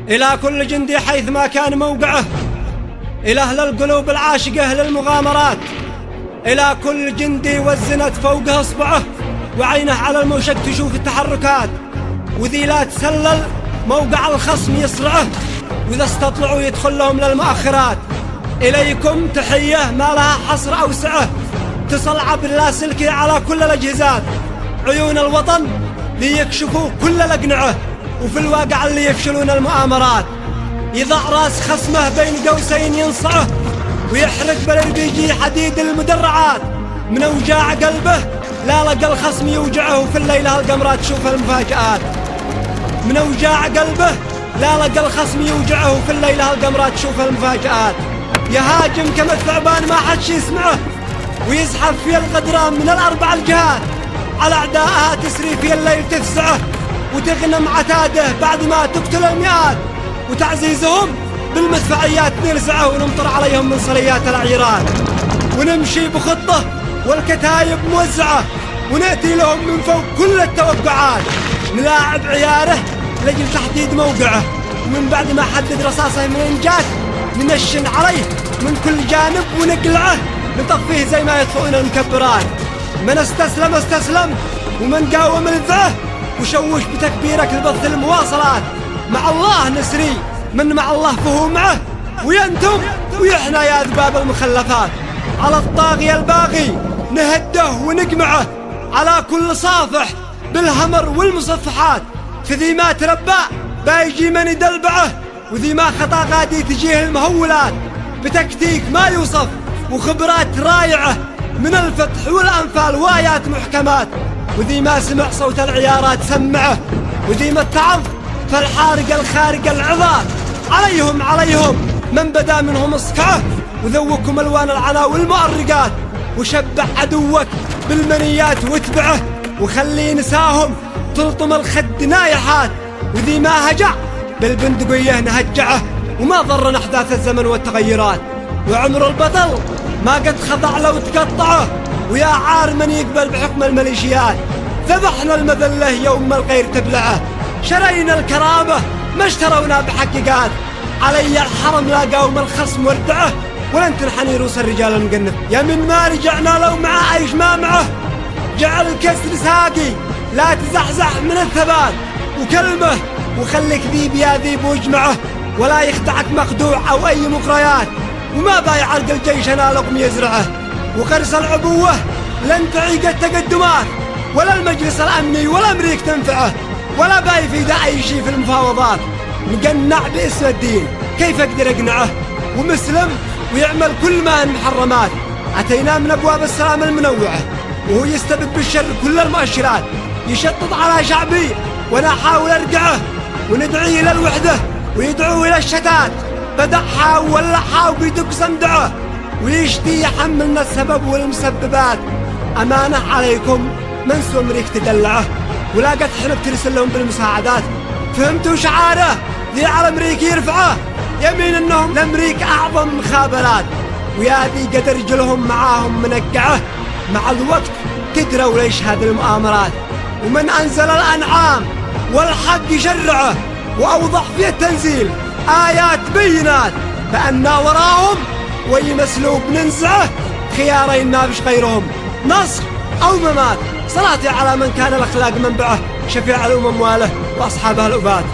إلى كل جندي حيث ما كان موقعه، إلى أهل القلوب العاشقة للمغامرات، إلى كل جندي وزنت فوقه إصبعه وعينه على الموشك تشوف التحركات، وذي لا تسلل موقع الخصم يصرعه، وإذا استطلعوا يدخل لهم للمؤخرات. إليكم تحية ما لها حصر أو سعة، تصل عبر اللاسلكي على كل الأجهزات، عيون الوطن ليكشفوا كل الأقنعة، وفي الواقع اللي يفشلون المؤامرات. يضع راس خصمه بين قوسين ينصعه، ويحرق بالربيجي حديد المدرعات، من أوجاع قلبه لا لقى الخصم يوجعه، وفي الليلة القمرات تشوف المفاجآت. من أوجاع قلبه لا لقى الخصم يوجعه، وفي الليلة القمرات تشوف المفاجآت. يهاجم كما الثعبان ما حدش يسمعه، ويزحف في الغدران من الأربع الجهات، على أعدائها تسري في الليل تفزعه، وتغنم عتاده بعد ما تقتل المئات، وتعزيزهم بالمدفعيات نرزعه، ونمطر عليهم من صليات العيرات، ونمشي بخطه والكتايب موزعه، ونأتي لهم من فوق كل التوقعات، نلاعب عياره لجل تحديد موقعه، ومن بعد ما حدد رصاصه من إنجات ننشن عليه من كل جانب ونقلعه، نطفيه زي ما يطفئون المكبرات. من استسلم استسلم، ومن قاوم الذعه، وشوش بتكبيرك لبث المواصلات. مع الله نسري من مع الله فهو معه، وينتم ويحنى يا ذباب المخلفات. على الطاغية الباغي نهده ونقمعه، على كل صافح بالهمر والمصفحات. فذي ما تربى بايجي من يدلبعه، وذي ما خطا غادي تجيه المهولات، بتكتيك ما يوصف وخبرات رايعة، من الفتح والأنفال وآيات محكمات. وذي ما سمع صوت العيارات سمعه، وذي ما اتعظ فالحارق الخارق العظات. عليهم من بدا منهم اصكعه، وذوقكم الوان العنا والمؤرقات، وشبع عدوك بالمنيات واتبعه، وخلي نساهم تلطم الخد نايحات. وذي ما هجع بالبندقية نهجعه، وما ضرنا أحداث الزمن والتغيرات. وعمر البطل ما قد خضع لو تقطعه، ويا عار من يقبل بحكم الميليشيات. ذبحنا المذلة يوم الغير تبلعه، شرينا الكرامة ما اشترونا بحقيقات. علي الحرم لا قوم الخصم وردعه، ولن تنحني روس الرجال المقنف. يا من ما رجعنا لو معه أيش ما معه، جعل الكسر ساقي لا تزحزح من الثبات. وكلمه وخليك ذيب يا ذيب واجمعه، ولا يخدعك مخدوع أو أي مغريات. وما بايع عرق الجيش أنا لقم يزرعه، وقرص العبوة لن تعيق التقدمات، ولا المجلس الأمني ولا أمريك تنفعه، ولا باي في دا أي شيء في المفاوضات. مقنع باسم الدين كيف أقدر أقنعه، ومسلم ويعمل كل ما المحرمات. أتينا من أبواب السلام المنوعة، وهو يستبد بالشر كل المؤشرات. يشطط على شعبي وأنا أحاول أرجعه، وندعي إلى الوحدة ويدعو إلى الشتات. بدأ ولحا وبيدق صندعه، ويشتي يحملنا السبب والمسببات. أمانة عليكم من سوى أمريك تدلعه، ولا قد حنب ترسل لهم بالمساعدات. فهمتوا شعاره ذي على أمريك يرفعه، يمين أنهم لأمريك أعظم مخابرات. ويا ذي قد رجلهم معاهم منقعه، مع الوقت تدروا ليش هذه المؤامرات. ومن أنزل الأنعام والحق يشرعه، وأوضح في التنزيل آيات بينات، فأنا وراهم ويمسلوب ننزعه. خيارين ما بش غيرهم، نصر أو ممات. صلاتي على من كان الأخلاق منبعه، شفيع الأمم واله وأصحابها الأبات.